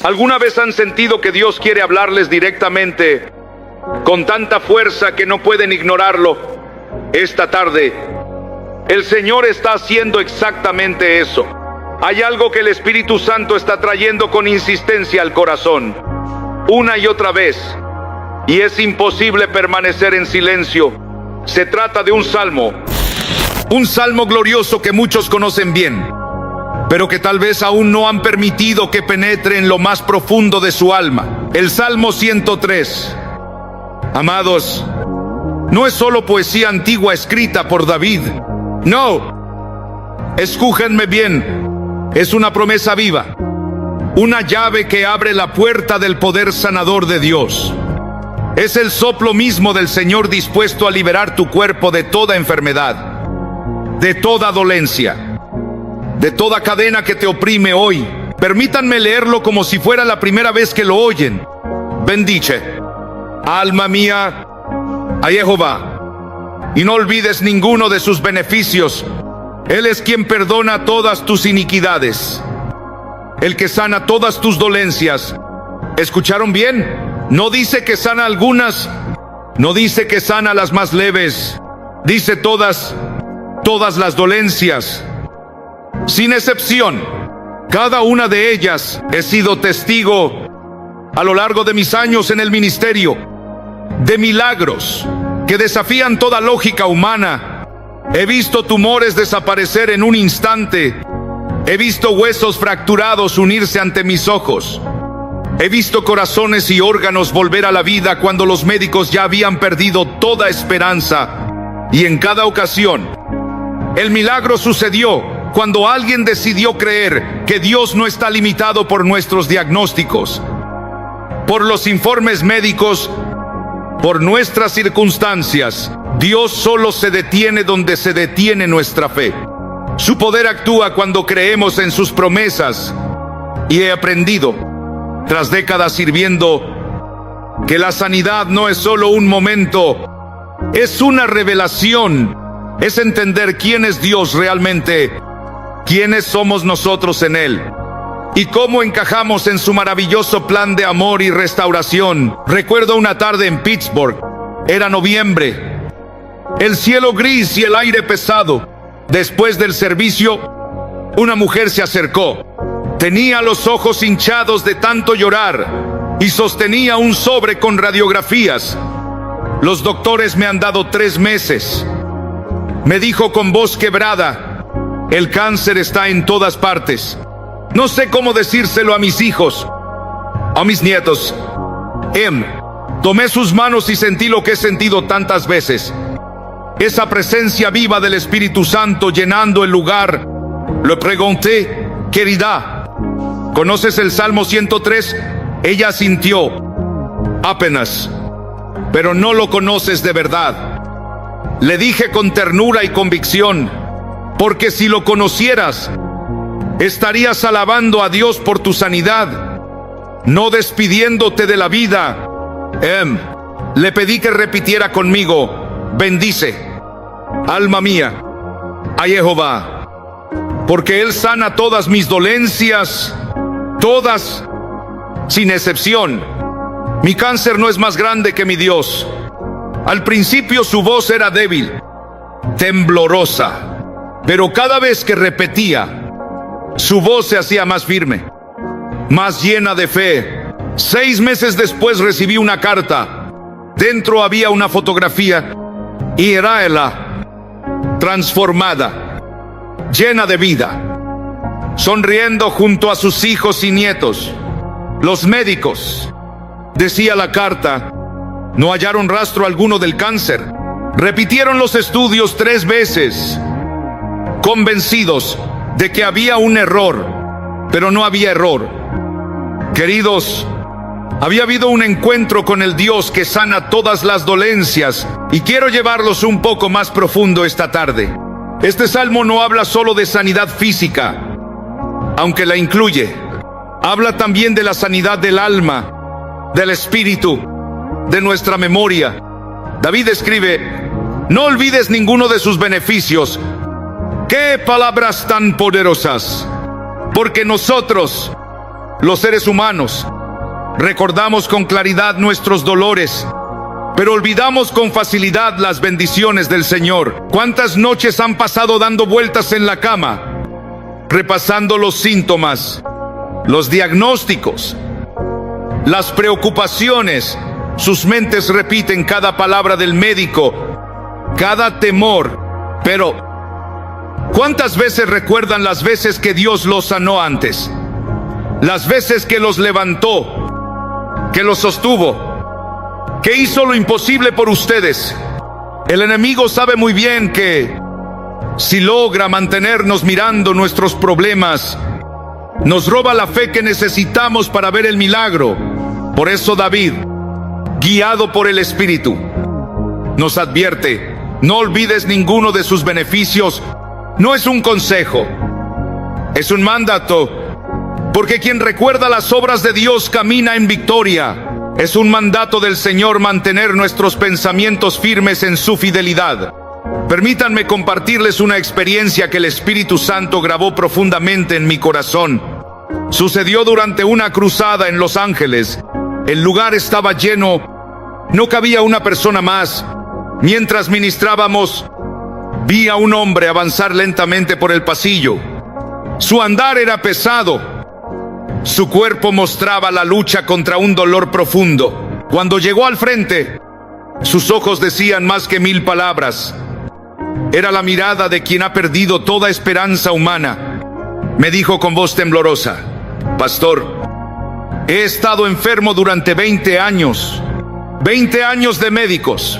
¿Alguna vez han sentido que Dios quiere hablarles directamente con tanta fuerza que no pueden ignorarlo? Esta tarde, el Señor está haciendo exactamente eso. Hay algo que el Espíritu Santo está trayendo con insistencia al corazón, una y otra vez, y es imposible permanecer en silencio. Se trata de un salmo glorioso que muchos conocen bien, pero que tal vez aún no han permitido que penetre en lo más profundo de su alma. El Salmo 103. Amados, no es solo poesía antigua escrita por David. No, escúchenme bien, es una promesa viva, una llave que abre la puerta del poder sanador de Dios. Es el soplo mismo del Señor dispuesto a liberar tu cuerpo de toda enfermedad, de toda dolencia, de toda cadena que te oprime hoy. Permítanme leerlo como si fuera la primera vez que lo oyen. Bendice, alma mía, a Jehová, y no olvides ninguno de sus beneficios. Él es quien perdona todas tus iniquidades, el que sana todas tus dolencias. ¿Escucharon bien? No dice que sana algunas, no dice que sana las más leves, dice todas las dolencias, sin excepción. Cada una de ellas he sido testigo a lo largo de mis años en el ministerio, de milagros que desafían toda lógica humana. He visto tumores desaparecer en un instante. He visto huesos fracturados unirse ante mis ojos. He visto corazones y órganos volver a la vida cuando los médicos ya habían perdido toda esperanza. Y en cada ocasión, el milagro sucedió cuando alguien decidió creer que Dios no está limitado por nuestros diagnósticos, por los informes médicos, por nuestras circunstancias. Dios solo se detiene donde se detiene nuestra fe. Su poder actúa cuando creemos en sus promesas. Y he aprendido, tras décadas sirviendo, que la sanidad no es solo un momento, es una revelación. Es entender quién es Dios realmente, quiénes somos nosotros en Él, y cómo encajamos en su maravilloso plan de amor y restauración. Recuerdo una tarde en Pittsburgh, era noviembre, el cielo gris y el aire pesado. Después del servicio, una mujer se acercó. Tenía los ojos hinchados de tanto llorar y sostenía un sobre con radiografías. Los doctores me han dado 3 meses. Me dijo con voz quebrada: el cáncer está en todas partes. No sé cómo decírselo a mis hijos, a mis nietos. Tomé sus manos y sentí lo que he sentido tantas veces. Esa presencia viva del Espíritu Santo llenando el lugar. Le pregunté: querida, ¿conoces el Salmo 103? Ella sintió: apenas, pero no lo conoces de verdad. Le dije con ternura y convicción: porque si lo conocieras, estarías alabando a Dios por tu sanidad, no despidiéndote de la vida. Le pedí que repitiera conmigo: bendice, alma mía, a Jehová, porque Él sana todas mis dolencias, todas, sin excepción. Mi cáncer no es más grande que mi Dios. Al principio su voz era débil, temblorosa, pero cada vez que repetía, su voz se hacía más firme, más llena de fe. 6 meses después recibí una carta. Dentro había una fotografía y era ella, transformada, llena de vida, sonriendo junto a sus hijos y nietos. Los médicos, decía la carta, no hallaron rastro alguno del cáncer. Repitieron los estudios 3 veces, convencidos de que había un error, pero no había error. Queridos, había habido un encuentro con el Dios que sana todas las dolencias, y quiero llevarlos un poco más profundo esta tarde. Este salmo no habla solo de sanidad física, aunque la incluye. Habla también de la sanidad del alma, del espíritu, de nuestra memoria. David escribe: no olvides ninguno de sus beneficios. ¡Qué palabras tan poderosas! Porque nosotros Los seres humanos recordamos con claridad nuestros dolores, pero olvidamos con facilidad las bendiciones del Señor. ¿Cuántas noches han pasado dando vueltas en la cama, repasando los síntomas, los diagnósticos, las preocupaciones? Sus mentes repiten cada palabra del médico, cada temor. Pero ¿cuántas veces recuerdan las veces que Dios los sanó antes? Las veces que los levantó, que los sostuvo, que hizo lo imposible por ustedes. El enemigo sabe muy bien que si logra mantenernos mirando nuestros problemas, nos roba la fe que necesitamos para ver el milagro. Por eso David, guiado por el Espíritu, nos advierte: no olvides ninguno de sus beneficios. No es un consejo, es un mandato, porque quien recuerda las obras de Dios camina en victoria. Es un mandato del Señor mantener nuestros pensamientos firmes en su fidelidad. Permítanme compartirles una experiencia que el Espíritu Santo grabó profundamente en mi corazón. Sucedió durante una cruzada en Los Ángeles. El lugar estaba lleno, no cabía una persona más. Mientras ministrábamos, vi a un hombre avanzar lentamente por el pasillo. Su andar era pesado. Su cuerpo mostraba la lucha contra un dolor profundo. Cuando llegó al frente, sus ojos decían más que 1000 palabras. Era la mirada de quien ha perdido toda esperanza humana. Me dijo con voz temblorosa: pastor, he estado enfermo durante 20 años. 20 años de médicos,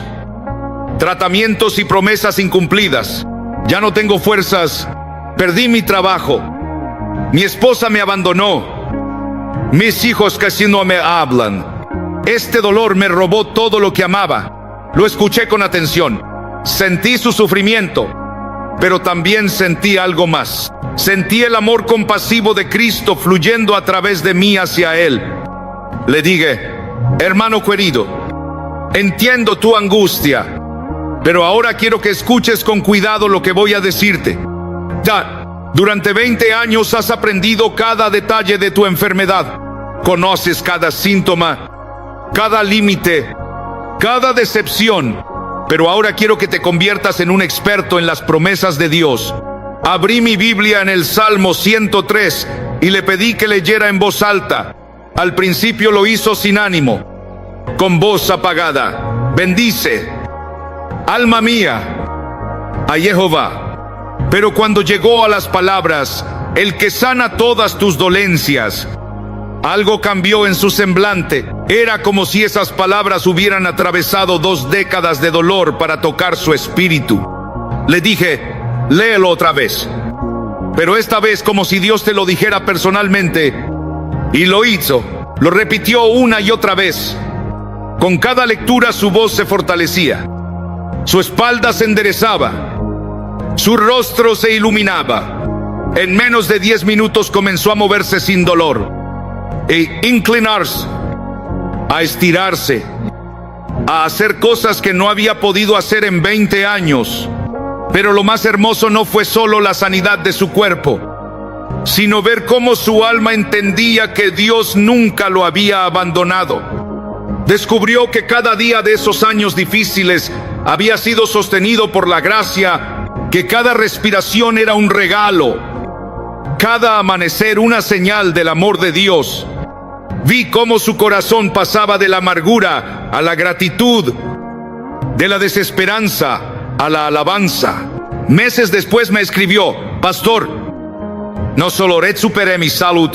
tratamientos y promesas incumplidas. Ya no tengo fuerzas. Perdí mi trabajo. Mi esposa me abandonó. Mis hijos casi no me hablan. Este dolor me robó todo lo que amaba. Lo escuché con atención. Sentí su sufrimiento, pero también sentí algo más. Sentí el amor compasivo de Cristo fluyendo a través de mí hacia Él. Le dije: hermano querido, entiendo tu angustia, pero ahora quiero que escuches con cuidado lo que voy a decirte. Durante 20 años has aprendido cada detalle de tu enfermedad. Conoces cada síntoma, cada límite, cada decepción. Pero ahora quiero que te conviertas en un experto en las promesas de Dios. Abrí mi Biblia en el Salmo 103 y le pedí que leyera en voz alta. Al principio lo hizo sin ánimo, con voz apagada. Bendice, alma mía, a Jehová. Pero cuando llegó a las palabras, el que sana todas tus dolencias, algo cambió en su semblante. Era como si esas palabras hubieran atravesado 2 décadas de dolor para tocar su espíritu. Le dije: léelo otra vez. Pero esta vez como si Dios te lo dijera personalmente. Y lo hizo. Lo repitió una y otra vez. Con cada lectura su voz se fortalecía. Su espalda se enderezaba. Su rostro se iluminaba. En menos de 10 minutos comenzó a moverse sin dolor, e inclinarse, a estirarse, a hacer cosas que no había podido hacer en 20 años. Pero lo más hermoso no fue solo la sanidad de su cuerpo, sino ver cómo su alma entendía que Dios nunca lo había abandonado. Descubrió que cada día de esos años difíciles había sido sostenido por la gracia, que cada respiración era un regalo, cada amanecer una señal del amor de Dios. Vi cómo su corazón pasaba de la amargura a la gratitud, de la desesperanza a la alabanza. Meses después me escribió: pastor, no solo recuperé mi salud,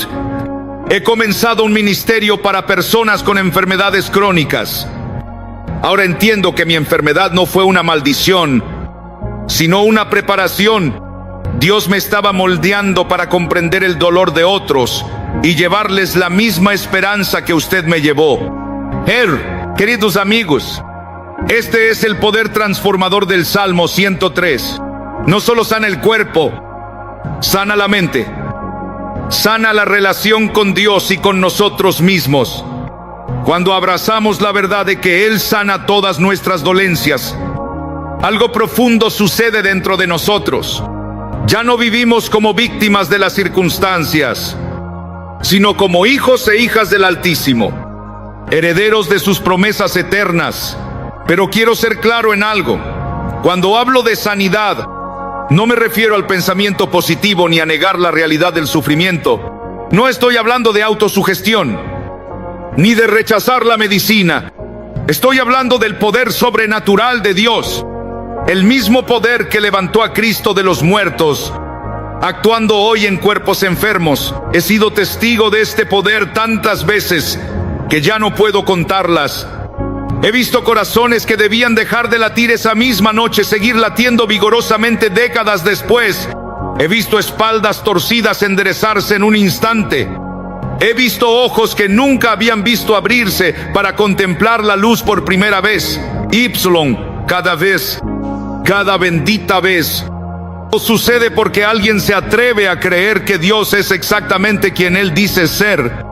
he comenzado un ministerio para personas con enfermedades crónicas. Ahora entiendo que mi enfermedad no fue una maldición, sino una preparación. Dios me estaba moldeando para comprender el dolor de otros y llevarles la misma esperanza que usted me llevó. Queridos amigos, este es el poder transformador del Salmo 103. No solo sana el cuerpo, sana la mente, sana la relación con Dios y con nosotros mismos. Cuando abrazamos la verdad de que Él sana todas nuestras dolencias, algo profundo sucede dentro de nosotros. Ya no vivimos como víctimas de las circunstancias. sino como hijos e hijas del Altísimo, herederos de sus promesas eternas. Pero quiero ser claro en algo. Cuando hablo de sanidad, no me refiero al pensamiento positivo ni a negar la realidad del sufrimiento. No estoy hablando de autosugestión, ni de rechazar la medicina. Estoy hablando del poder sobrenatural de Dios, el mismo poder que levantó a Cristo de los muertos, actuando hoy en cuerpos enfermos. He sido testigo de este poder tantas veces que ya no puedo contarlas. He visto corazones que debían dejar de latir esa misma noche, seguir latiendo vigorosamente décadas después. He visto espaldas torcidas enderezarse en un instante. He visto ojos que nunca habían visto abrirse para contemplar la luz por primera vez. Cada vez, cada bendita vez. Sucede porque alguien se atreve a creer que Dios es exactamente quien Él dice ser,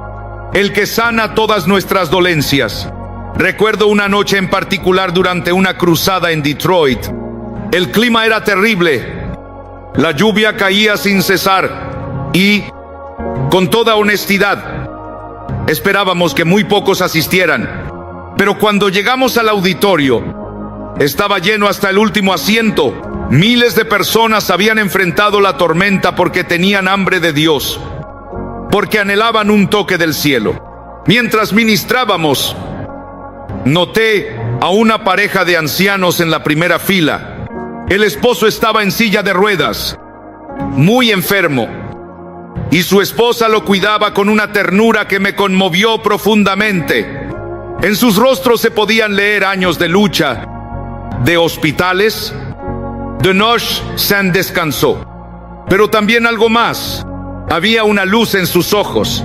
el que sana todas nuestras dolencias. Recuerdo una noche en particular durante una cruzada en Detroit. El clima era terrible. La lluvia caía sin cesar y, con toda honestidad, esperábamos que muy pocos asistieran. Pero cuando llegamos al auditorio, estaba lleno hasta el último asiento. Miles de personas habían enfrentado la tormenta porque tenían hambre de Dios, porque anhelaban un toque del cielo. Mientras ministrábamos, noté a una pareja de ancianos en la primera fila. El esposo estaba en silla de ruedas, muy enfermo, y su esposa lo cuidaba con una ternura que me conmovió profundamente. En sus rostros se podían leer años de lucha, de hospitales, de noche sin descanso, pero también algo más. Había una luz en sus ojos,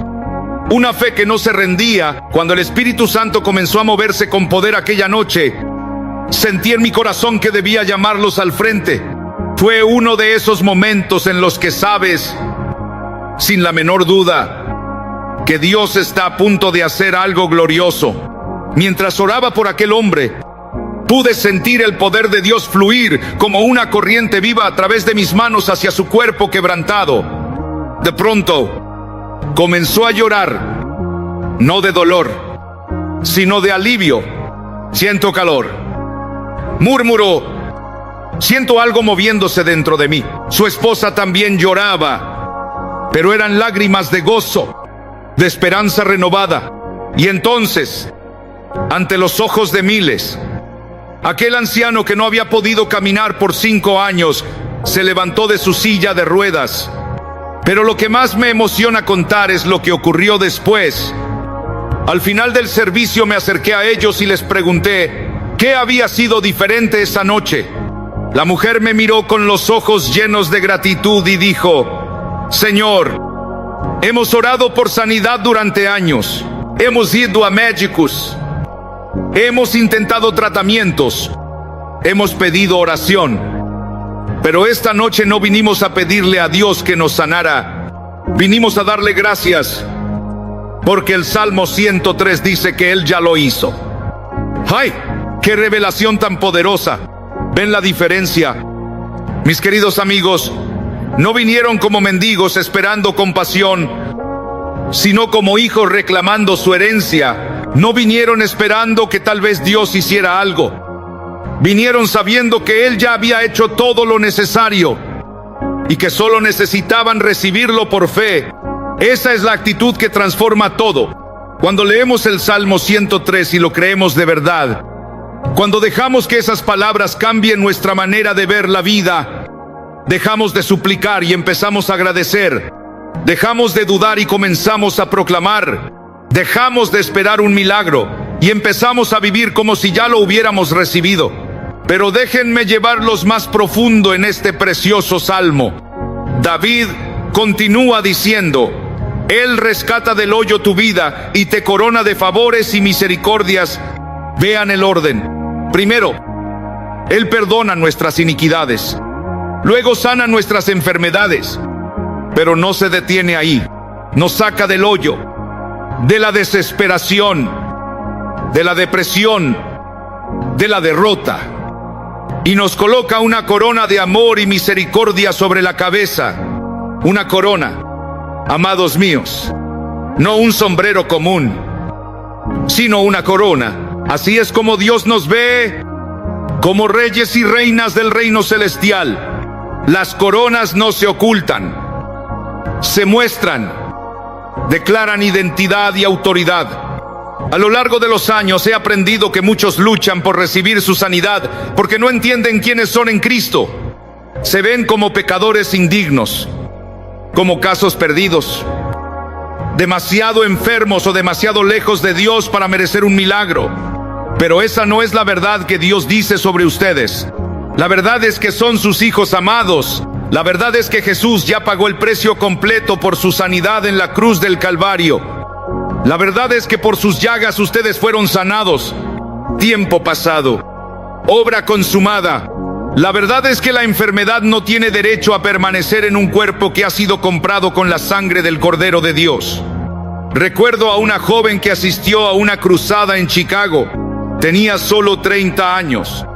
una fe que no se rendía. Cuando el Espíritu Santo comenzó a moverse con poder aquella noche, sentí en mi corazón que debía llamarlos al frente. Fue uno de esos momentos en los que sabes, sin la menor duda, que Dios está a punto de hacer algo glorioso. Mientras oraba por aquel hombre, pude sentir el poder de Dios fluir como una corriente viva a través de mis manos hacia su cuerpo quebrantado. De pronto, comenzó a llorar, no de dolor, sino de alivio. Siento calor, murmuró. Siento algo moviéndose dentro de mí. Su esposa también lloraba, pero eran lágrimas de gozo, de esperanza renovada. Y entonces, ante los ojos de miles, aquel anciano que no había podido caminar por 5 años, se levantó de su silla de ruedas. Pero lo que más me emociona contar es lo que ocurrió después. Al final del servicio me acerqué a ellos y les pregunté qué había sido diferente esa noche. La mujer me miró con los ojos llenos de gratitud y dijo: Señor, hemos orado por sanidad durante años. Hemos ido a médicos. Hemos intentado tratamientos. Hemos pedido oración. Pero esta noche no vinimos a pedirle a Dios que nos sanara. Vinimos a darle gracias, porque el Salmo 103 dice que Él ya lo hizo. ¡Ay! ¡Qué revelación tan poderosa! ¿Ven la diferencia? Mis queridos amigos, no vinieron como mendigos esperando compasión, sino como hijos reclamando su herencia. No vinieron esperando que tal vez Dios hiciera algo. Vinieron sabiendo que Él ya había hecho todo lo necesario y que solo necesitaban recibirlo por fe. Esa es la actitud que transforma todo. Cuando leemos el Salmo 103 y lo creemos de verdad, cuando dejamos que esas palabras cambien nuestra manera de ver la vida, dejamos de suplicar y empezamos a agradecer. Dejamos de dudar y comenzamos a proclamar. Dejamos de esperar un milagro y empezamos a vivir como si ya lo hubiéramos recibido. Pero déjenme llevarlos más profundo en este precioso salmo. David continúa diciendo: Él rescata del hoyo tu vida y te corona de favores y misericordias. Vean el orden. Primero, Él perdona nuestras iniquidades. Luego sana nuestras enfermedades. Pero no se detiene ahí. Nos saca del hoyo, de la desesperación, de la depresión, de la derrota, y nos coloca una corona de amor y misericordia sobre la cabeza. Una corona, amados míos, no un sombrero común, sino una corona. Así es como Dios nos ve, como reyes y reinas del reino celestial. Las coronas no se ocultan, se muestran, declaran identidad y autoridad. A lo largo de los años he aprendido que muchos luchan por recibir su sanidad porque no entienden quiénes son en Cristo. Se ven como pecadores indignos, como casos perdidos, demasiado enfermos o demasiado lejos de Dios para merecer un milagro. Pero esa no es la verdad que Dios dice sobre ustedes. La verdad es que son sus hijos amados. La verdad es que Jesús ya pagó el precio completo por su sanidad en la cruz del Calvario. La verdad es que por sus llagas ustedes fueron sanados. Tiempo pasado, obra consumada. La verdad es que la enfermedad no tiene derecho a permanecer en un cuerpo que ha sido comprado con la sangre del Cordero de Dios. Recuerdo a una joven que asistió a una cruzada en Chicago. Tenía solo 30 años.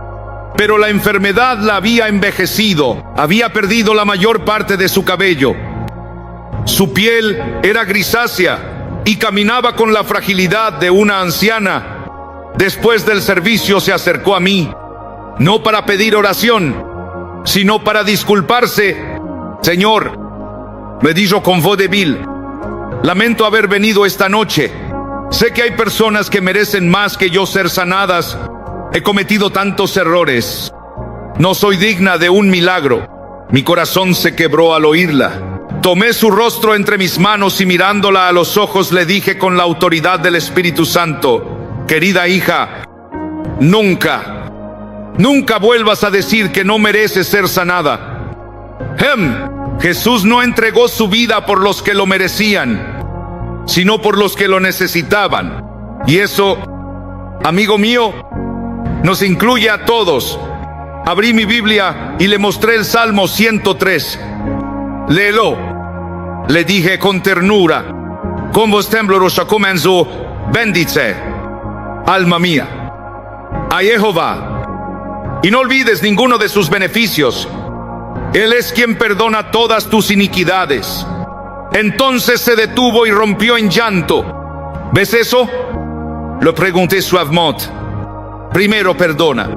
Pero la enfermedad la había envejecido. Había perdido la mayor parte de su cabello. Su piel era grisácea y caminaba con la fragilidad de una anciana. Después del servicio se acercó a mí, no para pedir oración, sino para disculparse. Señor, me dijo con voz débil, lamento haber venido esta noche. Sé que hay personas que merecen más que yo ser sanadas. He cometido tantos errores. No soy digna de un milagro. Mi corazón se quebró al oírla. Tomé su rostro entre mis manos y mirándola a los ojos le dije con la autoridad del Espíritu Santo, querida hija, nunca vuelvas a decir que no mereces ser sanada. Jesús no entregó su vida por los que lo merecían, sino por los que lo necesitaban. Y eso, amigo mío, nos incluye a todos. Abrí mi Biblia y le mostré el Salmo 103. Léelo, le dije con ternura. Con voz temblorosa comenzó, bendice, alma mía, a Jehová, y no olvides ninguno de sus beneficios. Él es quien perdona todas tus iniquidades. Entonces se detuvo y rompió en llanto. ¿Ves eso? Le pregunté suavemente. Primero perdona,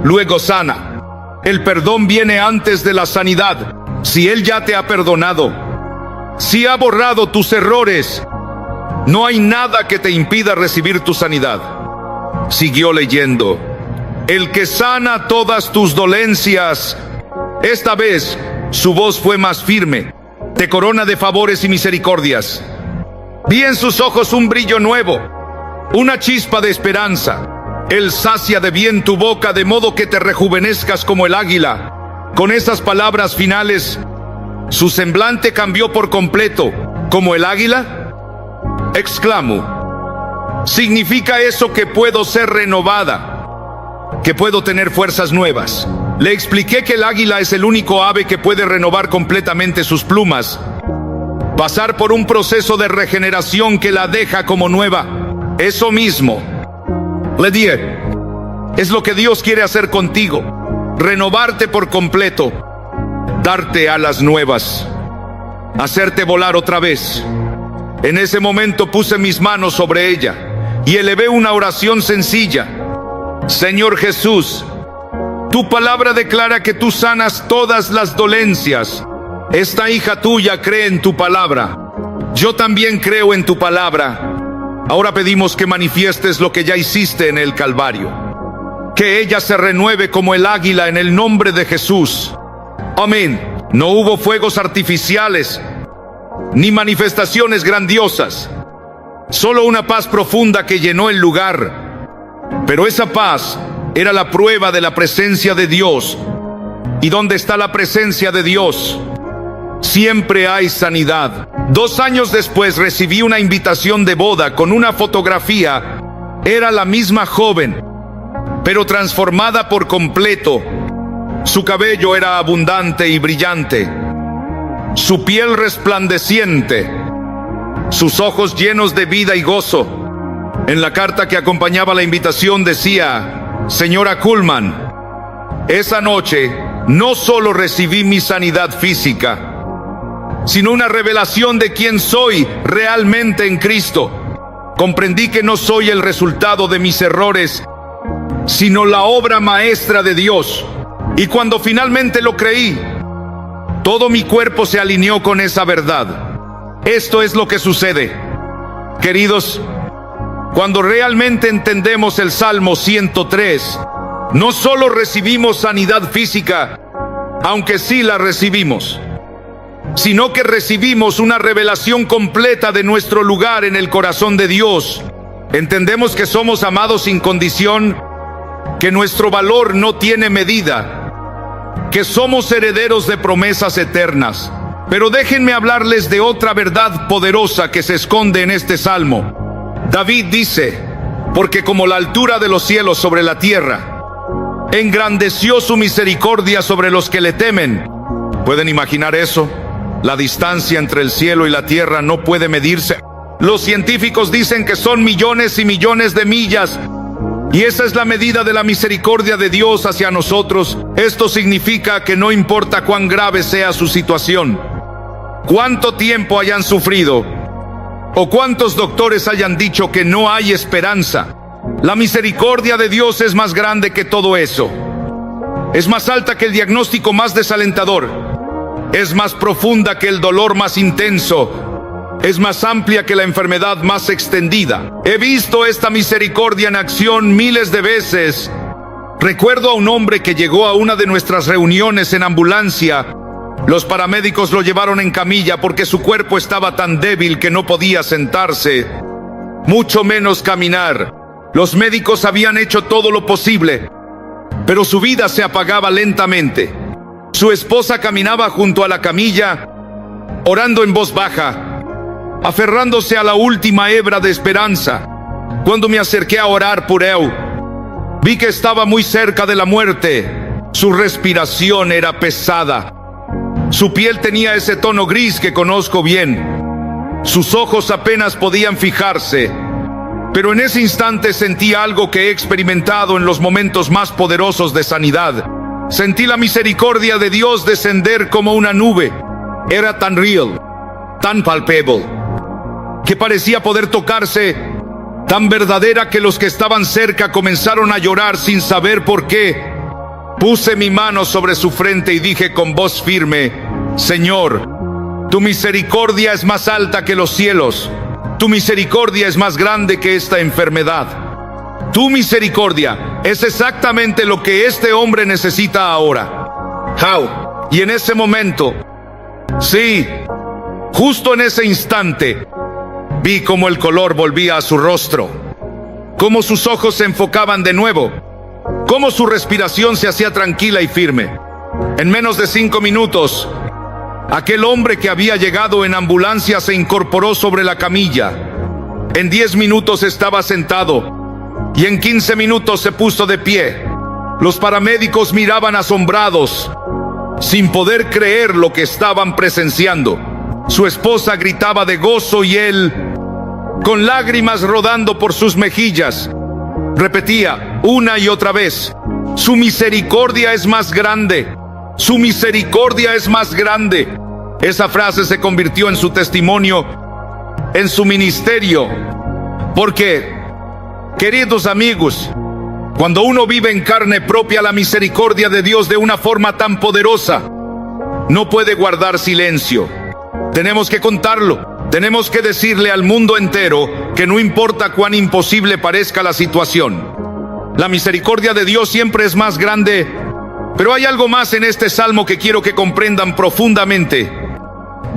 luego sana. El perdón viene antes de la sanidad. Si Él ya te ha perdonado, si ha borrado tus errores, no hay nada que te impida recibir tu sanidad. Siguió leyendo. El que sana todas tus dolencias. Esta vez su voz fue más firme. Te corona de favores y misericordias. Vi en sus ojos un brillo nuevo, una chispa de esperanza. Él sacia de bien tu boca de modo que te rejuvenezcas como el águila. Con esas palabras finales, su semblante cambió por completo. ¿Como el águila? Exclamó. ¿Significa eso que puedo ser renovada? ¿Que puedo tener fuerzas nuevas? Le expliqué que el águila es el único ave que puede renovar completamente sus plumas, pasar por un proceso de regeneración que la deja como nueva. Eso mismo, le dije, es lo que Dios quiere hacer contigo. Renovarte por completo, darte alas nuevas, hacerte volar otra vez. En ese momento puse mis manos sobre ella y elevé una oración sencilla. Señor Jesús, tu palabra declara que tú sanas todas las dolencias. Esta hija tuya cree en tu palabra. Yo también creo en tu palabra. Ahora pedimos que manifiestes lo que ya hiciste en el Calvario. Que ella se renueve como el águila en el nombre de Jesús. Amén. No hubo fuegos artificiales, ni manifestaciones grandiosas. Solo una paz profunda que llenó el lugar. Pero esa paz era la prueba de la presencia de Dios. ¿Y dónde está la presencia de Dios? Siempre hay sanidad. 2 años después recibí una invitación de boda con una fotografía. Era la misma joven, pero transformada por completo. Su cabello era abundante y brillante, su piel resplandeciente, sus ojos llenos de vida y gozo. En la carta que acompañaba la invitación decía: Señora Kuhlman, esa noche no solo recibí mi sanidad física, sino una revelación de quién soy realmente en Cristo. Comprendí que no soy el resultado de mis errores, sino la obra maestra de Dios. Y cuando finalmente lo creí, todo mi cuerpo se alineó con esa verdad. Esto es lo que sucede, queridos, cuando realmente entendemos el Salmo 103. No solo recibimos sanidad física, aunque sí la recibimos, sino que recibimos una revelación completa de nuestro lugar en el corazón de Dios. Entendemos que somos amados sin condición, que nuestro valor no tiene medida, que somos herederos de promesas eternas. Pero déjenme hablarles de otra verdad poderosa que se esconde en este salmo. David dice: porque como la altura de los cielos sobre la tierra, engrandeció su misericordia sobre los que le temen. ¿Pueden imaginar eso? La distancia entre el cielo y la tierra no puede medirse. Los científicos dicen que son millones y millones de millas, y esa es la medida de la misericordia de Dios hacia nosotros. Esto significa que no importa cuán grave sea su situación, cuánto tiempo hayan sufrido, o cuántos doctores hayan dicho que no hay esperanza, la misericordia de Dios es más grande que todo eso. Es más alta que el diagnóstico más desalentador. Es más profunda que el dolor más intenso. Es más amplia que la enfermedad más extendida. He visto esta misericordia en acción miles de veces. Recuerdo a un hombre que llegó a una de nuestras reuniones en ambulancia. Los paramédicos lo llevaron en camilla porque su cuerpo estaba tan débil que no podía sentarse, mucho menos caminar. Los médicos habían hecho todo lo posible, pero su vida se apagaba lentamente. Su esposa caminaba junto a la camilla, orando en voz baja, aferrándose a la última hebra de esperanza. Cuando me acerqué a orar por él, vi que estaba muy cerca de la muerte. Su respiración era pesada. Su piel tenía ese tono gris que conozco bien. Sus ojos apenas podían fijarse. Pero en ese instante sentí algo que he experimentado en los momentos más poderosos de sanidad. Sentí la misericordia de Dios descender como una nube. Era tan real, tan palpable, que parecía poder tocarse, tan verdadera que los que estaban cerca comenzaron a llorar sin saber por qué. Puse mi mano sobre su frente y dije con voz firme: Señor, tu misericordia es más alta que los cielos. Tu misericordia es más grande que esta enfermedad. Tu misericordia es exactamente lo que este hombre necesita ahora. How? Y en ese momento, sí, justo en ese instante, vi cómo el color volvía a su rostro, cómo sus ojos se enfocaban de nuevo, cómo su respiración se hacía tranquila y firme. En menos de 5 minutos, aquel hombre que había llegado en ambulancia se incorporó sobre la camilla. En 10 minutos estaba sentado y en 15 minutos se puso de pie. Los paramédicos miraban asombrados, sin poder creer lo que estaban presenciando. Su esposa gritaba de gozo y él, con lágrimas rodando por sus mejillas, repetía una y otra vez: su misericordia es más grande. Su misericordia es más grande. Esa frase se convirtió en su testimonio, en su ministerio. Porque, queridos amigos, cuando uno vive en carne propia la misericordia de Dios de una forma tan poderosa, no puede guardar silencio. Tenemos que contarlo. Tenemos que decirle al mundo entero que no importa cuán imposible parezca la situación, la misericordia de Dios siempre es más grande. Pero hay algo más en este salmo que quiero que comprendan profundamente.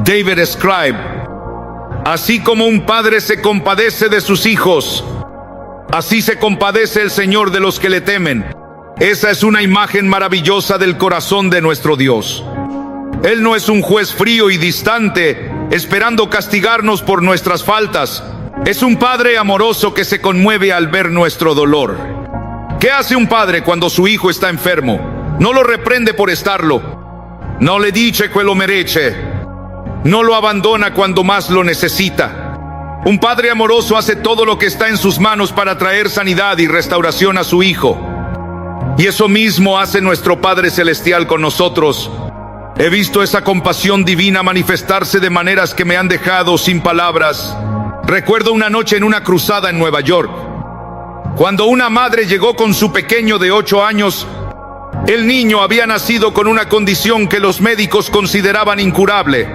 David escribe: así como un padre se compadece de sus hijos, así se compadece el Señor de los que le temen. Esa es una imagen maravillosa del corazón de nuestro Dios. Él no es un juez frío y distante, esperando castigarnos por nuestras faltas. Es un padre amoroso que se conmueve al ver nuestro dolor. ¿Qué hace un padre cuando su hijo está enfermo? No lo reprende por estarlo. No le dice que lo merece. No lo abandona cuando más lo necesita. Un padre amoroso hace todo lo que está en sus manos para traer sanidad y restauración a su hijo. Y eso mismo hace nuestro Padre Celestial con nosotros. He visto esa compasión divina manifestarse de maneras que me han dejado sin palabras. Recuerdo una noche en una cruzada en Nueva York, cuando una madre llegó con su pequeño de 8 años. El niño había nacido con una condición que los médicos consideraban incurable.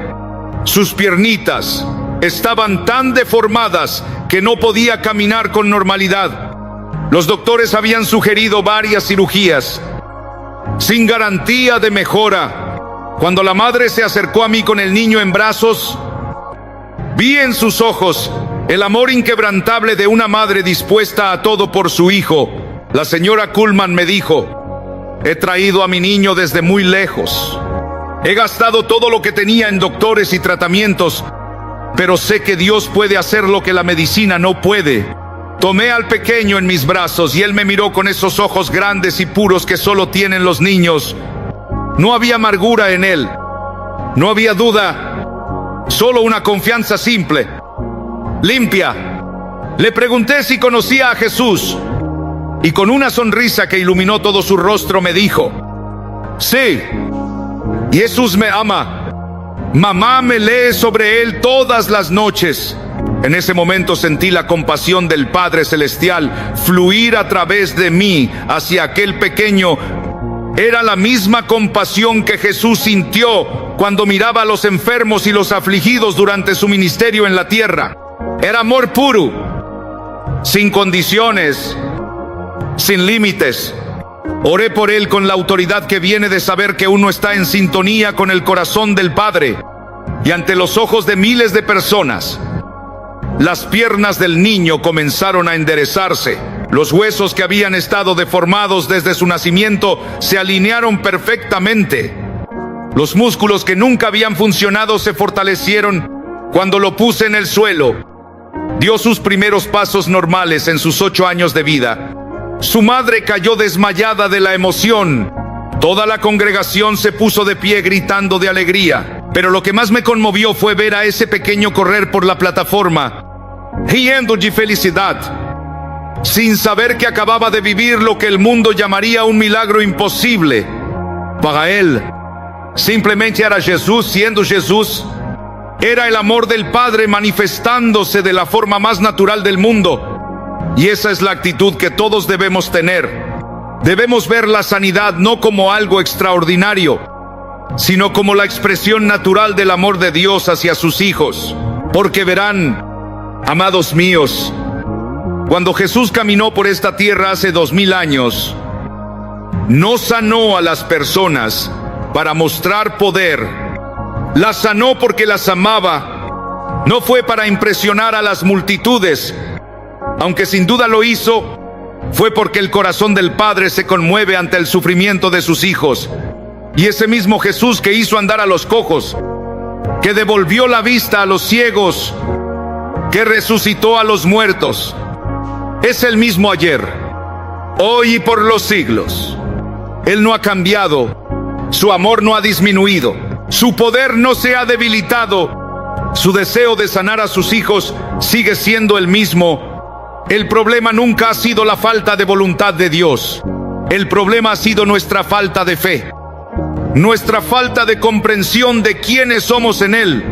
Sus piernitas estaban tan deformadas que no podía caminar con normalidad. Los doctores habían sugerido varias cirugías, sin garantía de mejora. Cuando la madre se acercó a mí con el niño en brazos, vi en sus ojos el amor inquebrantable de una madre dispuesta a todo por su hijo. La señora Kuhlman me dijo: he traído a mi niño desde muy lejos. He gastado todo lo que tenía en doctores y tratamientos, pero sé que Dios puede hacer lo que la medicina no puede. Tomé al pequeño en mis brazos y él me miró con esos ojos grandes y puros que solo tienen los niños. No había amargura en él, no había duda, solo una confianza simple, limpia. Le pregunté si conocía a Jesús, y con una sonrisa que iluminó todo su rostro me dijo: sí, Jesús me ama. Mamá me lee sobre él todas las noches. En ese momento sentí la compasión del Padre Celestial fluir a través de mí hacia aquel pequeño. Era la misma compasión que Jesús sintió cuando miraba a los enfermos y los afligidos durante su ministerio en la tierra. Era amor puro, sin condiciones, sin límites. Oré por él con la autoridad que viene de saber que uno está en sintonía con el corazón del Padre. Y ante los ojos de miles de personas, las piernas del niño comenzaron a enderezarse. Los huesos que habían estado deformados desde su nacimiento se alinearon perfectamente. Los músculos que nunca habían funcionado se fortalecieron. Cuando lo puse en el suelo, dio sus primeros pasos normales en sus 8 años de vida. Su madre cayó desmayada de la emoción. Toda la congregación se puso de pie gritando de alegría. Pero lo que más me conmovió fue ver a ese pequeño correr por la plataforma, riendo de felicidad, sin saber que acababa de vivir lo que el mundo llamaría un milagro imposible. Para él, simplemente era Jesús siendo Jesús. Era el amor del Padre manifestándose de la forma más natural del mundo. Y esa es la actitud que todos debemos tener. Debemos ver la sanidad no como algo extraordinario, sino como la expresión natural del amor de Dios hacia sus hijos. Porque verán, amados míos, cuando Jesús caminó por esta tierra hace 2000 años, no sanó a las personas para mostrar poder. Las sanó porque las amaba. No fue para impresionar a las multitudes, aunque sin duda lo hizo. Fue porque el corazón del Padre se conmueve ante el sufrimiento de sus hijos. Y ese mismo Jesús que hizo andar a los cojos, que devolvió la vista a los ciegos, que resucitó a los muertos, es el mismo ayer, hoy y por los siglos. Él no ha cambiado, su amor no ha disminuido, su poder no se ha debilitado, su deseo de sanar a sus hijos sigue siendo el mismo. El problema nunca ha sido la falta de voluntad de Dios. El problema ha sido nuestra falta de fe, nuestra falta de comprensión de quiénes somos en Él,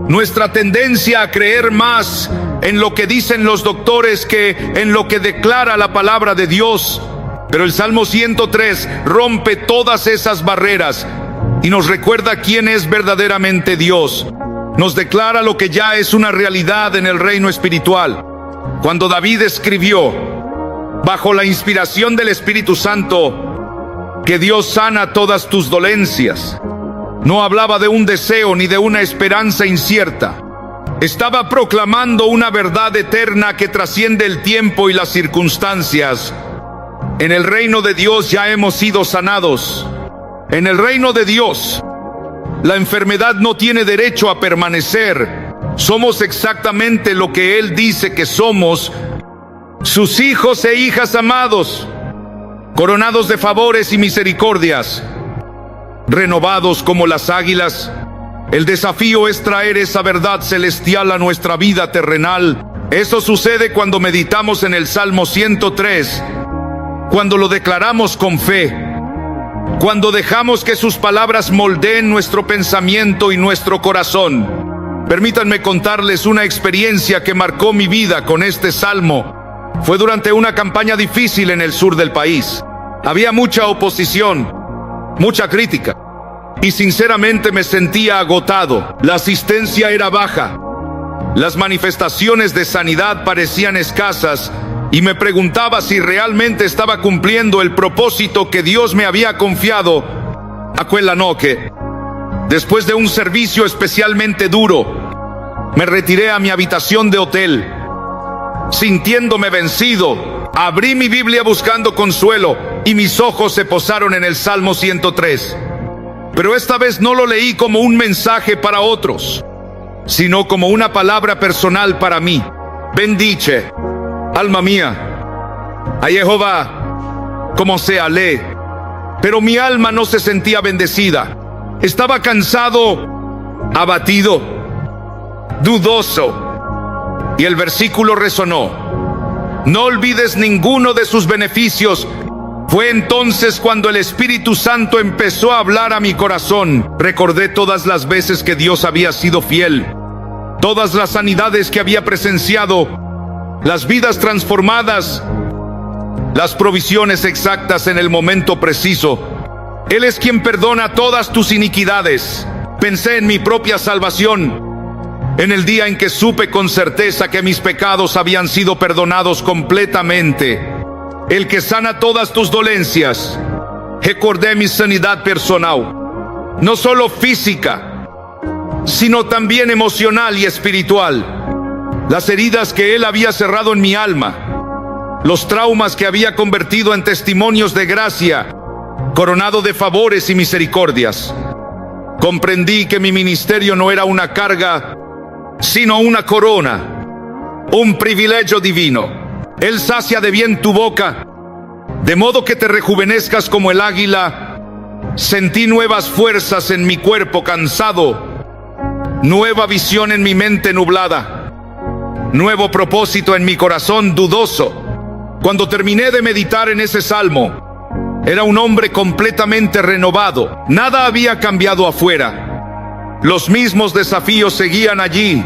nuestra tendencia a creer más en lo que dicen los doctores que en lo que declara la palabra de Dios. Pero el Salmo 103 rompe todas esas barreras y nos recuerda quién es verdaderamente Dios. Nos declara lo que ya es una realidad en el reino espiritual. Cuando David escribió, bajo la inspiración del Espíritu Santo, que Dios sana todas tus dolencias, no hablaba de un deseo ni de una esperanza incierta. Estaba proclamando una verdad eterna que trasciende el tiempo y las circunstancias. En el reino de Dios ya hemos sido sanados. En el reino de Dios, la enfermedad no tiene derecho a permanecer. Somos exactamente lo que Él dice que somos, sus hijos e hijas amados, coronados de favores y misericordias, renovados como las águilas. El desafío es traer esa verdad celestial a nuestra vida terrenal. Eso sucede cuando meditamos en el Salmo 103, cuando lo declaramos con fe. Cuando dejamos que sus palabras moldeen nuestro pensamiento y nuestro corazón. Permítanme contarles una experiencia que marcó mi vida con este salmo. Fue durante una campaña difícil en el sur del país. Había mucha oposición, mucha crítica, y sinceramente me sentía agotado. La asistencia era baja, las manifestaciones de sanidad parecían escasas, y me preguntaba si realmente estaba cumpliendo el propósito que Dios me había confiado. Aquella noche, después de un servicio especialmente duro, me retiré a mi habitación de hotel. Sintiéndome vencido, abrí mi Biblia buscando consuelo y mis ojos se posaron en el Salmo 103. Pero esta vez no lo leí como un mensaje para otros, sino como una palabra personal para mí. Bendice, alma mía, a Jehová, como sea, lee. Pero mi alma no se sentía bendecida. Estaba cansado, abatido, dudoso. Y el versículo resonó: no olvides ninguno de sus beneficios. Fue entonces cuando el Espíritu Santo empezó a hablar a mi corazón. Recordé todas las veces que Dios había sido fiel, todas las sanidades que había presenciado, las vidas transformadas, las provisiones exactas en el momento preciso. Él es quien perdona todas tus iniquidades. Pensé en mi propia salvación, en el día en que supe con certeza que mis pecados habían sido perdonados completamente. El que sana todas tus dolencias. Recordé mi sanidad personal, no solo física, sino también emocional y espiritual. Las heridas que Él había cerrado en mi alma, los traumas que había convertido en testimonios de gracia, coronado de favores y misericordias. Comprendí que mi ministerio no era una carga, sino una corona, un privilegio divino. Él sacia de bien tu boca, de modo que te rejuvenezcas como el águila. Sentí nuevas fuerzas en mi cuerpo cansado, nueva visión en mi mente nublada, nuevo propósito en mi corazón dudoso. Cuando terminé de meditar en ese salmo, era un hombre completamente renovado. Nada había cambiado afuera. Los mismos desafíos seguían allí,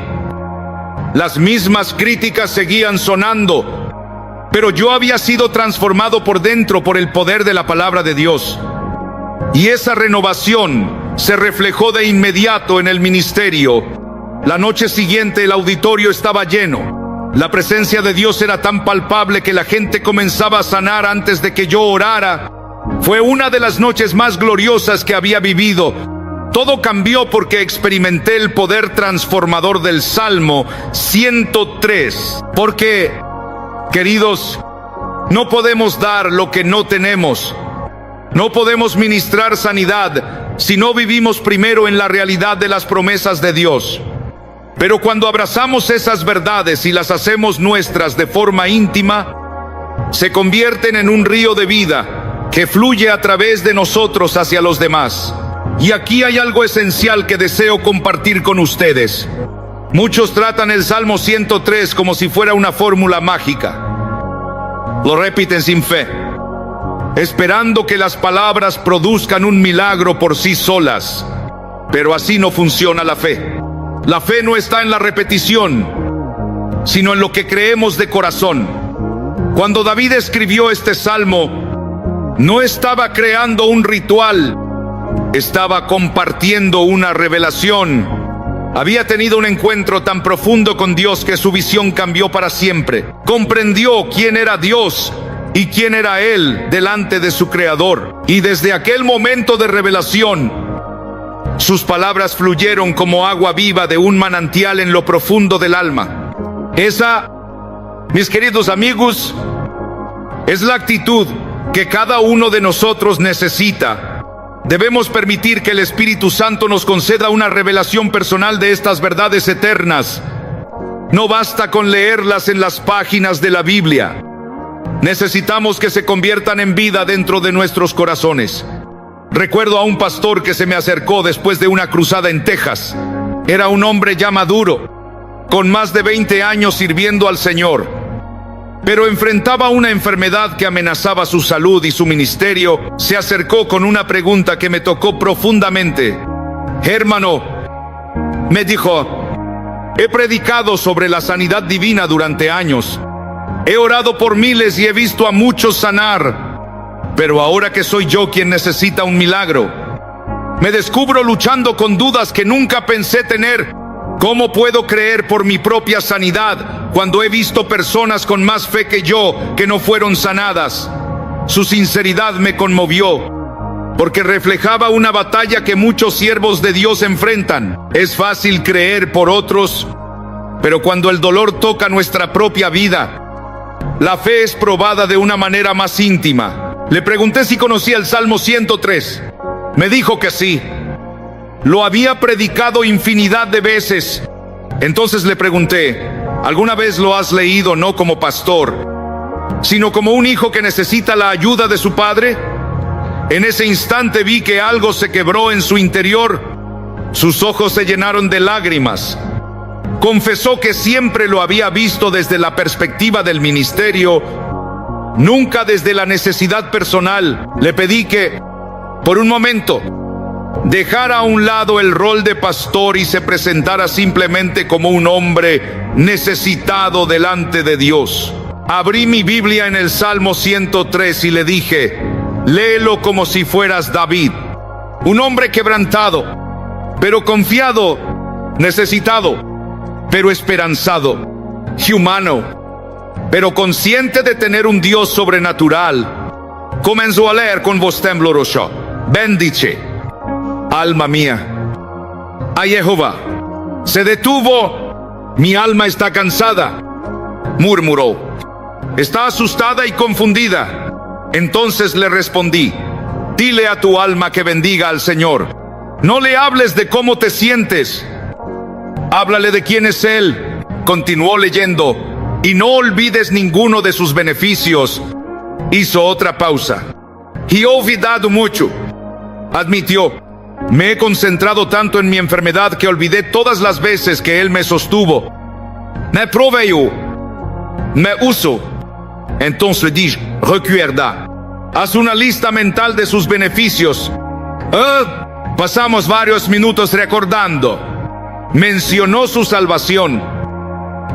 las mismas críticas seguían sonando, pero yo había sido transformado por dentro por el poder de la palabra de Dios. Y esa renovación se reflejó de inmediato en el ministerio. La noche siguiente el auditorio estaba lleno. La presencia de Dios era tan palpable que la gente comenzaba a sanar antes de que yo orara. Fue una de las noches más gloriosas que había vivido. Todo cambió porque experimenté el poder transformador del Salmo 103. Porque, queridos, no podemos dar lo que no tenemos. No podemos ministrar sanidad si no vivimos primero en la realidad de las promesas de Dios. Pero cuando abrazamos esas verdades y las hacemos nuestras de forma íntima, se convierten en un río de vida que fluye a través de nosotros hacia los demás. Y aquí hay algo esencial que deseo compartir con ustedes. Muchos tratan el Salmo 103 como si fuera una fórmula mágica. Lo repiten sin fe, esperando que las palabras produzcan un milagro por sí solas. Pero así no funciona la fe. La fe no está en la repetición, sino en lo que creemos de corazón. Cuando David escribió este salmo, no estaba creando un ritual, estaba compartiendo una revelación. Había tenido un encuentro tan profundo con Dios que su visión cambió para siempre. Comprendió quién era Dios y quién era Él delante de su Creador. Y desde aquel momento de revelación, sus palabras fluyeron como agua viva de un manantial en lo profundo del alma. Esa, mis queridos amigos, es la actitud que cada uno de nosotros necesita. Debemos permitir que el Espíritu Santo nos conceda una revelación personal de estas verdades eternas. No basta con leerlas en las páginas de la Biblia. Necesitamos que se conviertan en vida dentro de nuestros corazones. Recuerdo a un pastor que se me acercó después de una cruzada en Texas. Era un hombre ya maduro, con más de 20 años sirviendo al Señor. pero enfrentaba una enfermedad que amenazaba su salud y su ministerio, se acercó con una pregunta que me tocó profundamente. Hermano, me dijo, he predicado sobre la sanidad divina durante años. He orado por miles y he visto a muchos sanar. Pero ahora que soy yo quien necesita un milagro, me descubro luchando con dudas que nunca pensé tener. ¿Cómo puedo creer por mi propia sanidad cuando he visto personas con más fe que yo que no fueron sanadas? Su sinceridad me conmovió, porque reflejaba una batalla que muchos siervos de Dios enfrentan. Es fácil creer por otros, pero cuando el dolor toca nuestra propia vida, la fe es probada de una manera más íntima. Le pregunté si conocía el Salmo 103. Me dijo que sí. Lo había predicado infinidad de veces. Entonces le pregunté, ¿alguna vez lo has leído no como pastor, sino como un hijo que necesita la ayuda de su padre? En ese instante vi que algo se quebró en su interior. Sus ojos se llenaron de lágrimas. Confesó que siempre lo había visto desde la perspectiva del ministerio, nunca desde la necesidad personal. Le pedí que, por un momento, dejara a un lado el rol de pastor y se presentara simplemente como un hombre necesitado delante de Dios. Abrí mi Biblia en el Salmo 103 y le dije, léelo como si fueras David, un hombre quebrantado, pero confiado, necesitado, pero esperanzado, humano, pero consciente de tener un Dios sobrenatural. Comenzó a leer con voz temblorosa. Bendice, alma mía, a Jehová. Se detuvo. Mi alma está cansada, murmuró. Está asustada y confundida. Entonces le respondí, dile a tu alma que bendiga al Señor. No le hables de cómo te sientes. Háblale de quién es Él. Continuó leyendo. Y no olvides ninguno de sus beneficios. Hizo otra pausa. Y he olvidado mucho. Admitió, me he concentrado tanto en mi enfermedad que olvidé todas las veces que Él me sostuvo. Me proveyó, me usó. Entonces dije, recuerda, haz una lista mental de sus beneficios. Pasamos varios minutos recordando. Mencionó su salvación,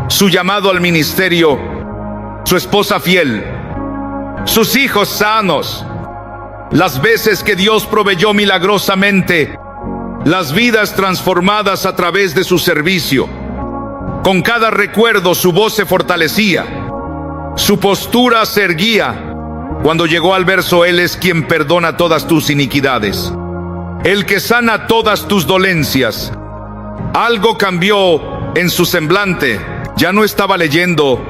su llamado al ministerio, su esposa fiel, sus hijos sanos, las veces que Dios proveyó milagrosamente, las vidas transformadas a través de su servicio. Con cada recuerdo su voz se fortalecía, su postura se erguía. Cuando llegó al verso, Él es quien perdona todas tus iniquidades, el que sana todas tus dolencias. Algo cambió en su semblante. Ya no estaba leyendo,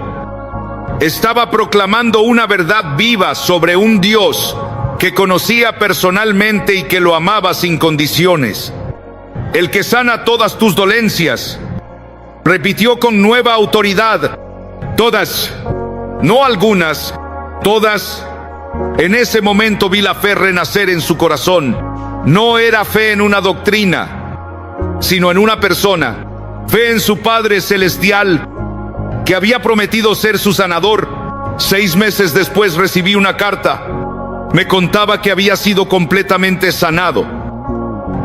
estaba proclamando una verdad viva sobre un Dios que conocía personalmente y que lo amaba sin condiciones. El que sana todas tus dolencias. Repitió con nueva autoridad, todas, no algunas, todas. En ese momento vi la fe renacer en su corazón. No era fe en una doctrina, sino en una persona. Fe en su Padre Celestial, que había prometido ser su sanador. 6 meses después recibí una carta. Me contaba que había sido completamente sanado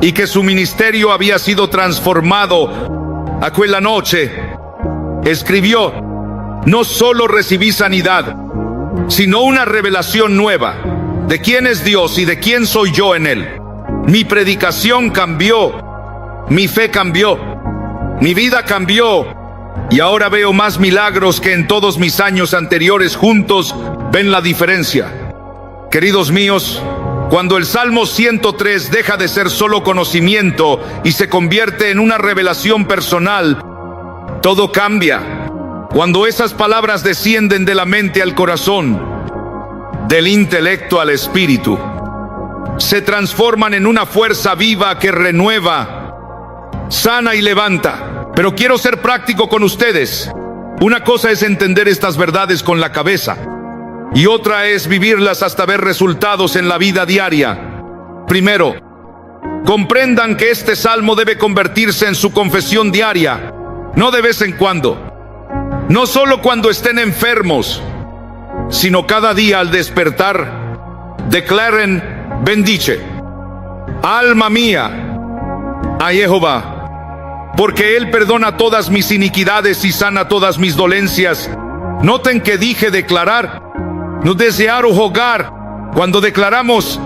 y que su ministerio había sido transformado. Aquella noche escribió, no solo recibí sanidad, sino una revelación nueva de quién es Dios y de quién soy yo en Él. Mi predicación cambió, mi fe cambió, mi vida cambió, y ahora veo más milagros que en todos mis años anteriores juntos. ¿Ven la diferencia? Queridos míos, cuando el Salmo 103 deja de ser solo conocimiento y se convierte en una revelación personal, todo cambia. Cuando esas palabras descienden de la mente al corazón, del intelecto al espíritu, se transforman en una fuerza viva que renueva, sana y levanta. Pero quiero ser práctico con ustedes. Una cosa es entender estas verdades con la cabeza, y otra es vivirlas hasta ver resultados en la vida diaria. Primero, comprendan que este salmo debe convertirse en su confesión diaria, no de vez en cuando, no solo cuando estén enfermos, sino cada día al despertar, declaren: bendice, alma mía, a Jehová, porque Él perdona todas mis iniquidades y sana todas mis dolencias. Noten que dije declarar, no desear o jugar. Cuando declaramos,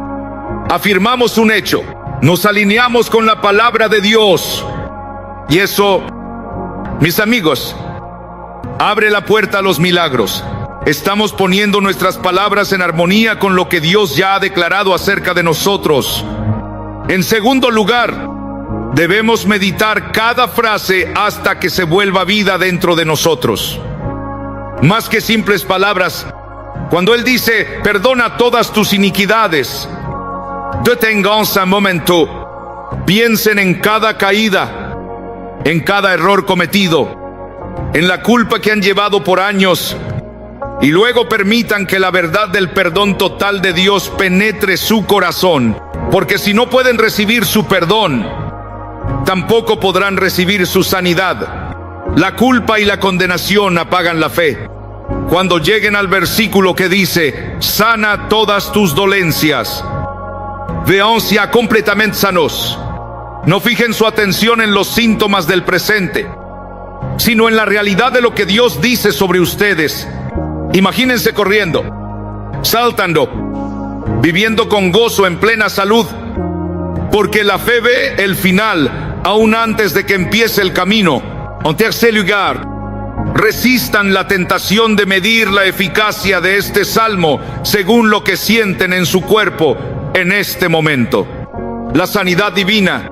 afirmamos un hecho, nos alineamos con la palabra de Dios. Y eso, mis amigos, abre la puerta a los milagros. Estamos poniendo nuestras palabras en armonía con lo que Dios ya ha declarado acerca de nosotros. En segundo lugar, debemos meditar cada frase hasta que se vuelva vida dentro de nosotros. Más que simples palabras, cuando Él dice: perdona todas tus iniquidades, deténganse un momento, piensen en cada caída, en cada error cometido, en la culpa que han llevado por años, y luego permitan que la verdad del perdón total de Dios penetre su corazón, porque si no pueden recibir su perdón, tampoco podrán recibir su sanidad. La culpa y la condenación apagan la fe. Cuando lleguen al versículo que dice: sana todas tus dolencias, véanse completamente sanos. No fijen su atención en los síntomas del presente, sino en la realidad de lo que Dios dice sobre ustedes. Imagínense corriendo, saltando, viviendo con gozo en plena salud, porque la fe ve el final aún antes de que empiece el camino. En tercer lugar, resistan la tentación de medir la eficacia de este salmo según lo que sienten en su cuerpo en este momento. La sanidad divina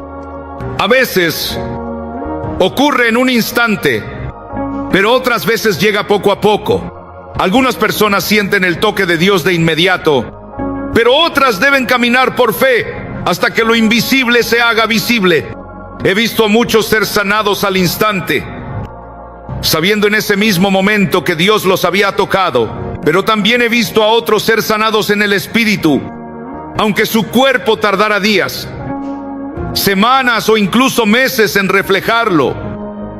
a veces ocurre en un instante, pero otras veces llega poco a poco. Algunas personas sienten el toque de Dios de inmediato, pero otras deben caminar por fe hasta que lo invisible se haga visible. He visto a muchos ser sanados al instante, sabiendo en ese mismo momento que Dios los había tocado, pero también he visto a otros ser sanados en el espíritu, aunque su cuerpo tardara días, semanas o incluso meses en reflejarlo.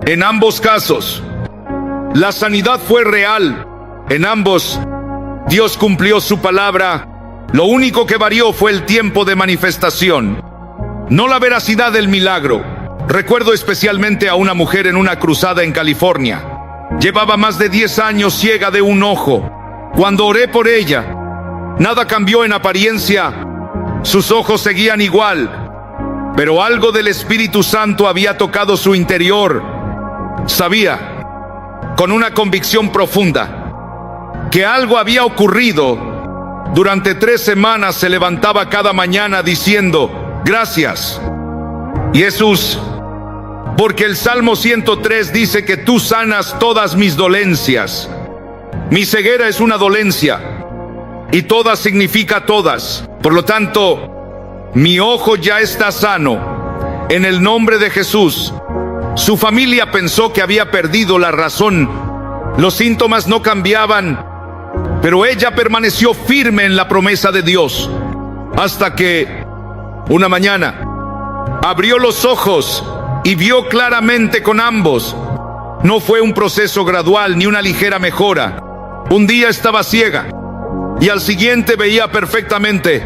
En ambos casos, la sanidad fue real. En ambos, Dios cumplió su palabra. Lo único que varió fue el tiempo de manifestación, no la veracidad del milagro. Recuerdo especialmente a una mujer en una cruzada en California. Llevaba más de 10 años ciega de un ojo. Cuando oré por ella, nada cambió en apariencia. Sus ojos seguían igual, pero algo del Espíritu Santo había tocado su interior. Sabía, con una convicción profunda, que algo había ocurrido. Durante 3 semanas se levantaba cada mañana diciendo: gracias, Jesús, porque el Salmo 103 dice que tú sanas todas mis dolencias. Mi ceguera es una dolencia, y todas significa todas. Por lo tanto, mi ojo ya está sano, en el nombre de Jesús. Su familia pensó que había perdido la razón. Los síntomas no cambiaban, pero ella permaneció firme en la promesa de Dios, hasta que una mañana abrió los ojos y vio claramente con ambos. No fue un proceso gradual ni una ligera mejora. Un día estaba ciega y al siguiente veía perfectamente.